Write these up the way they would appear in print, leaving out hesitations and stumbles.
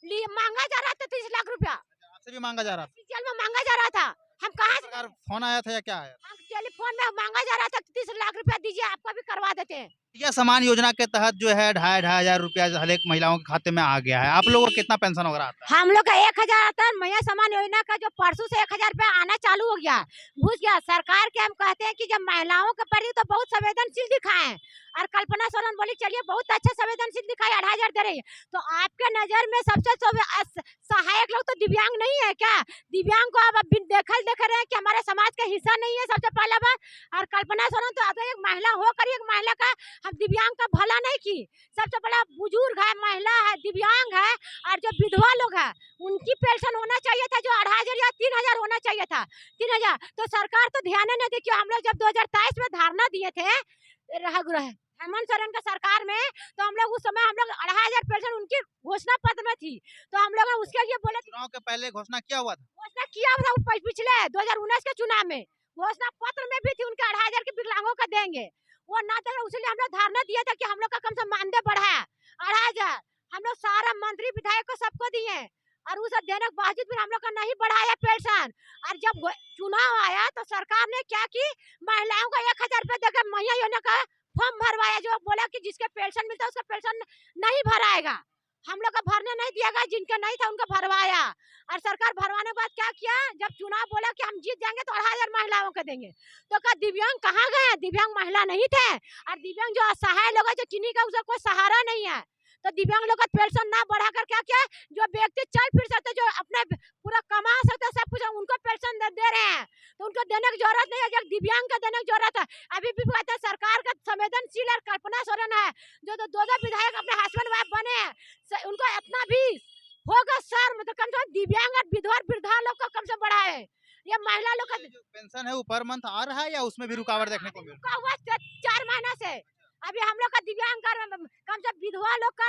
मांगा जा रहा था 30 लाख रुपया, आपसे भी मांगा जा रहा था? जेल में मांगा जा रहा था। हम कहाँ से सरकार फोन आया था या क्या आया? हम टेलीफोन में मांगा जा रहा था 30 लाख रुपया दीजिए, आपको भी करवा देते हैं। यह समान योजना के तहत जो है 2,500 रुपया हर एक महिलाओं के खाते में आ गया है। आप लोगों को कितना पेंशन वगैरह आता है? हम लोग का 1000 आता है, मैया समान योजना का जो परसों से 1000 रुपया आना चालू हो गया, घुस गया। सरकार के हम कहते हैं कि जब महिलाओं के प्रति तो बहुत संवेदनशील दिखाए, और कल्पना सोरेन बोली चलिए बहुत अच्छा संवेदनशील दिखाई 2,500 दे रही है। तो आपके नजर में सबसे सहायक लोग तो दिव्यांग नहीं है क्या? दिव्यांग को आप देखल देख रहे हैं कि हमारे समाज का हिस्सा नहीं है, सबसे पहला बात। और कल्पना सोरेन तो अब एक महिला होकर एक महिला का हम दिव्यांग का भला नहीं की। सबसे बड़ा बुजुर्ग है, महिला है, दिव्यांग है, और जो विधवा लोग है उनकी पेंशन होना चाहिए था, जो 2,500 या 3,000 होना चाहिए था, 3,000। तो सरकार तो ध्यान नहीं दी। हम लोग जब 2023 में धारणा दिए थे हेमंत सोरेन का सरकार में, तो हम लोग उस समय हम लोग 2,500 पेंशन उनकी घोषणा पत्र में थी, तो हम लोग उसके लिए बोले चुनाव के पहले घोषणा किया हुआ था? घोषणा किया था पिछले 2019 के चुनाव में, घोषणा पत्र में भी थी उनके 2,500 के विकलांगों का देंगे, वो ना दे, इसलिए हम लोग धारणा दिया था कि हम लोग का कम से कम मानदेय बढ़ाया 2,500। हम लोग सारा मंत्री विधायक को सबको दिए, और उसे देने के बावजूद भी हम लोग का नहीं बढ़ाया पेंशन। और जब चुनाव आया तो सरकार ने क्या की, महिलाओं को 1,000 रुपया देकर मैया योजना का फॉर्म भरवाया, जो बोला कि जिसके पेंशन मिलता है उसका पेंशन नहीं भराएगा। हम लोग का भरने नहीं दिया गया, जिनका नहीं था उनको भरवाया। और सरकार भरवाने के बाद क्या किया, जब चुनाव बोला कि हम जीत जाएंगे तो 2,500 महिलाओं को देंगे, तो क्या दिव्यांग कहाँ गए? दिव्यांग महिला नहीं थे, और दिव्यांग जो असहाय लोग है, जो चीनी का उसका कोई सहारा नहीं है, तो दिव्यांग लोग का पेंशन ना बढ़ाकर क्या किया, जो व्यक्ति चल फिर सकते, जो अपने पूरा कमा सकते, सब कुछ उनको पेंशन दे रहे हैं। तो उनको देने की जरूरत नहीं है, जो दिव्यांग का देने की जरूरत है। अभी भी कहते हैं सरकार का संवेदनशील और कल्पना सोरेन है, जो दो विधायक अपने हस्बैंड वाइफ बने हैं, उनको इतना भी होगा सर, मतलब कम से कम दिव्यांग और विधवा वृद्धा लोग को कम से बढ़ाए। ये महिला लोग का जो पेंशन है वो पर मंथ आ रहा है या उसमें भी रुकावट देखने को मिल रहा है? हुआ 4 महीना से। अभी हम लोग का दिव्यांग कर कम से विधवा लोग का,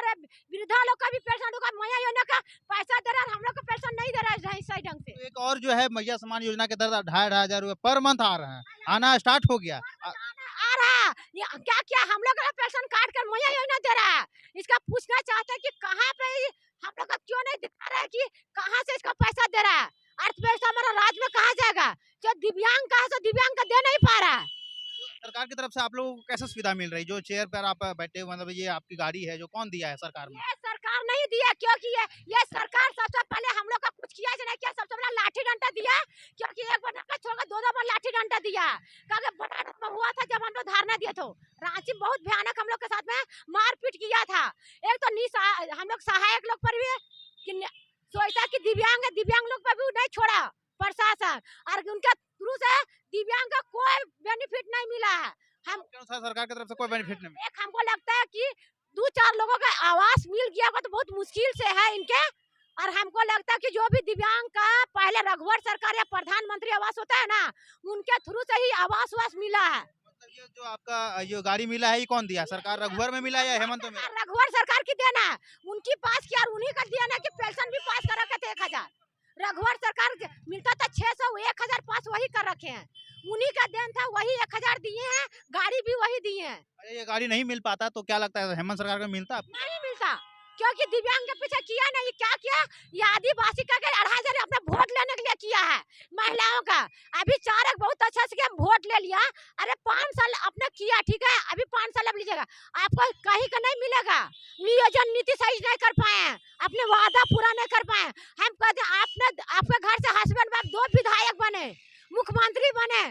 वृद्धा लोग का भी पेंशन होगा, मैया योजना का पैसा दे रहा है, हम लोग को पेंशन नहीं दे रहा है सही ढंग से। तो एक और जो है मैया समान योजना के तहत 2,500 रुपये पर मंथ आ रहे हैं, आना स्टार्ट हो गया। आ रहा ये क्या क्या हम लोग का पेंशन काट कर मैया योजना दे रहा है। इसका पूछना चाहते हैं कि कहाँ पे हम लोग का क्यों नहीं दिखा रहा है कि कहाँ से इसका पैसा दे रहा है। अर्थव्यवस्था हमारा राज्य में कहाँ जाएगा, जो दिव्यांग का है तो दिव्यांग का दे नहीं पा रहा है। सरकार की तरफ से आप लोगों को कैसे सुविधा मिल रही? जो चेयर पर आप बैठे हुए, मतलब ये आपकी गाड़ी है, जो कौन दिया है सरकार में? ये सरकार नहीं दिया, क्योंकि ये सरकार सबसे पहले हम लोग का कुछ किया नहीं किया। सबसे पहले लाठी डंडा दिया, क्योंकि एक बार का छोड़कर 2 बार लाठी डंडा दिया। बनारस में हुआ था जब हम लोग धारणा दिए थे, रांची में बहुत भयानक हम लोग के साथ में मारपीट किया था। एक तो हम लोग सहायक लोग पर भी सोचता कि दिव्यांग लोग पर भी नहीं छोड़ा प्रशासन, और उनके थ्रू से दिव्यांग का कोई बेनिफिट नहीं मिला है। हम सरकार की तरफ से कोई बेनिफिट नहीं? एक हमको लगता है कि 2-4 लोगों का आवास मिल गया होगा तो बहुत मुश्किल से है इनके। और हमको लगता है कि जो भी दिव्यांग का पहले रघुवर सरकार या प्रधानमंत्री आवास होता है ना, उनके थ्रू से ही आवास मिला है। मतलब ये जो आपका ये गाड़ी मिला है, ये कौन दिया? सरकार रघुवर में मिला या हेमंत में? रघुवर सरकार की देना है, उनकी पास किया, उन्हीं का दिया ना कि पेंशन भी पास कर रखे थे 1,000। रघुवर सरकार मिलता था 600, 1,000 पास वही कर रखे हैं, उन्हीं का देन था, वही 1,000 दिए हैं, गाड़ी भी वही दिए हैं। अरे ये गाड़ी नहीं मिल पाता तो क्या लगता है हेमंत सरकार का मिलता? नहीं मिलता, क्योंकि दिव्यांग के पीछे किया नहीं। क्या किया, ये आदिवासी का 2,500 अपने वोट लेने के लिए किया है महिलाओं का। अभी 4 बहुत अच्छा से वोट ले लिया, अरे 5 साल आपने किया, ठीक है, अभी 5 साल अब लीजिएगा, आपको कहीं का नहीं मिलेगा। नियोजन नीति सही नहीं कर पाए हैं, अपने वादा पूरा नहीं कर पाए। हम कहते आपने आपके घर से हस्बैंड वाइफ 2 विधायक बने, मुख्यमंत्री बने,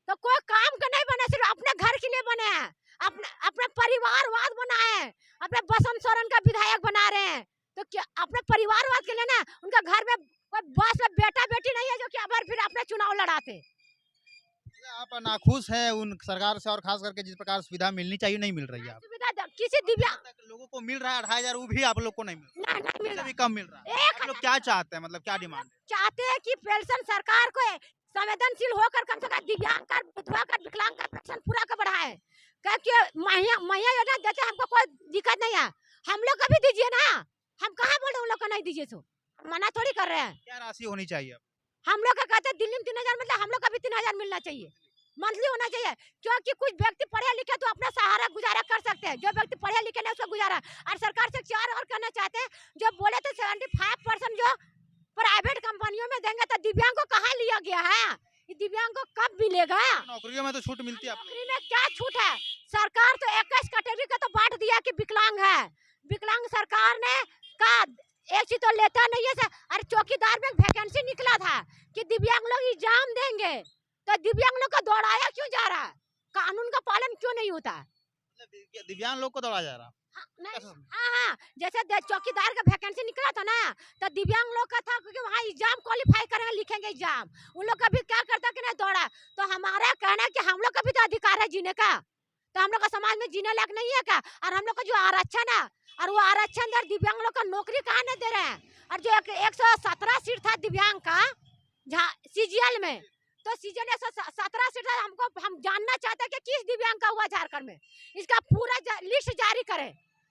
तो कोई काम का नहीं बने, सिर्फ अपने घर के लिए बने हैं, अपने परिवारवाद बनाए हैं, अपने बसंत सोरेन का विधायक बना रहे हैं। तो क्या अपने परिवारवाद के लिए ना, उनका घर में कोई बस में बेटा बेटी नहीं है जो कि अब फिर अपने चुनाव लड़ाते। आप नाखुश हैं उन सरकार से, और खास करके जिस प्रकार सुविधा मिलनी चाहिए नहीं मिल रही है? सुविधा किसी दिव्यांग लोगों को मिल रहा है 2,500, वो भी आप लोग को नहीं मिल रहा, नहीं मिल रहा, भी कम मिल रहा है। आप लोग क्या चाहते हैं, मतलब क्या डिमांड है? चाहते हैं कि पेंशन सरकार को संवेदनशील होकर कम से कम दिव्यांग का, विधवा का, विकलांग का पेंशन पूरा कर बढ़ाए, क्योंकि मैया योजना देते हमको कोई दिक्कत नहीं है, हम लोग को भी दीजिए ना। हम कहाँ बोल रहे उन लोग को नहीं दीजिए, तो मना थोड़ी कर रहे हैं। क्या राशि होनी चाहिए? हम लोग का कहते हैं दिल्ली में 3,000 मतलब हम लोग का भी 3,000 मिलना चाहिए। मंथली होना चाहिए, क्योंकि कुछ व्यक्ति पढ़े लिखे तो अपना सहारा गुजारा कर सकते हैं, जो व्यक्ति पढ़े लिखे नहीं उसका गुजारा। और सरकार से 4 और करना चाहते हैं, जो बोले थे 75% जो प्राइवेट कंपनियों में देंगे, तो दिव्यांग को कहाँ लिया गया है? ये दिव्यांग को कब मिलेगा? नौकरियों में तो छूट मिलती है आप लोगों नौकरी में क्या छूट है? सरकार तो 21 कैटेगरी का तो बांट दिया कि विकलांग है। विकलांग सरकार ने का एक चीज तो लेता नहीं है सर। अरे चौकीदार में वैकेंसी निकला था कि दिव्यांग लोग एग्जाम देंगे, तो दिव्यांग लोग को दौड़ाया क्यों जा रहा है? कानून का पालन क्यों नहीं होता है? मतलब दिव्यांग लोग को दौड़ा जा रहा। हाँ, नहीं, कैसे समझे? हाँ, जैसे चौकीदार का वैकेंसी निकला था ना, तो दिव्यांग लोग का था क्योंकि वहाँ एग्जाम क्वालिफाई करेंगे, लिखेंगे एग्जाम, उन लोग का भी क्या करता कि नहीं दौड़ा। तो हमारा कहना है कि हम लोग का भी तो अधिकार है जीने का, तो हम लोग का समाज में जीने लायक नहीं है क्या? और हम लोग का जो आरक्षण है, और वो आरक्षण दर दिव्यांग लोग का नौकरी कहाँ नहीं दे रहे हैं? और जो 117 सीट था दिव्यांग का सीजीएल में, तो सीजीएल 117 सीट था, हमको हम जानना चाहते हैं कि किस दिव्यांग का हुआ झारखंड में, इसका पूरा लिस्ट जारी करें।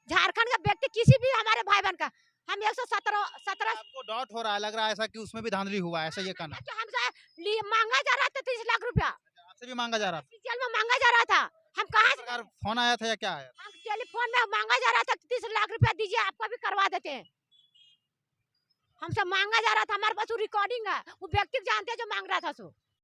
झारखंड का व्यक्ति किसी भी हमारे भाई बहन का, हम 117 आपको डाउट हो रहा है, लग रहा है ऐसा कि उसमें भी धांधली हुआ है, ऐसा ये कहना? हमसे मांगा जा रहा था 30 लाख रुपया, आपसे भी मांगा जा रहा था? सीजीएल में मांगा जा रहा था। हम कहाँ से? सरकार फोन आया था या क्या आया? हम टेलीफोन में मांगा जा रहा था 30 लाख रुपया दीजिए, आपको भी करवा देते हैं। हमसे मांगा जा रहा था, हमारे पास वो रिकॉर्डिंग है, वो व्यक्ति जानते हैं जो मांग रहा था सो।